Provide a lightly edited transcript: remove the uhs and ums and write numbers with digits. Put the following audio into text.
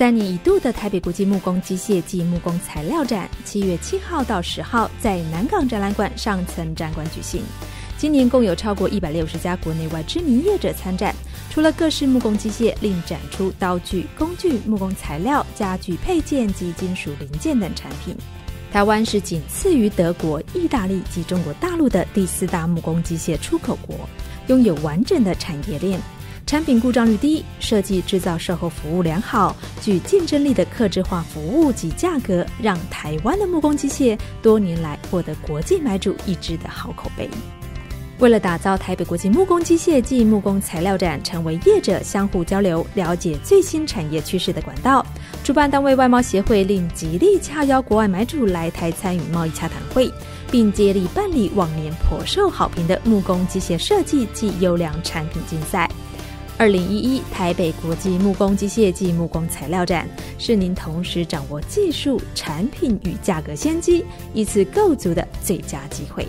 3年一度的台北国际木工机械暨木工材料展7月7号到10号在南港展览馆上层展馆举行。今年共有超过160家国内外知名业者参展，除了各式木工机械，另展出刀具、工具、木工材料、家具配件及金属零件等产品。台湾是仅次于德国、意大利及中国大陆的第4大木工机械出口国，拥有完整的产业链，产品故障率低，设计制造售后服务良好，具竞争力的客制化服务及价格，让台湾的木工机械多年来获得国际买主一致的好口碑。为了打造台北国际木工机械暨木工材料展成为业者相互交流、了解最新产业趋势的管道，主办单位外贸协会另极力洽邀国外买主来台参与贸易洽谈会，并接力办理往年颇受好评的木工机械设计暨优良产品竞赛。2011台北国际木工机械暨木工材料展，是您同时掌握技术、产品与价格先机，以此构筑的最佳机会。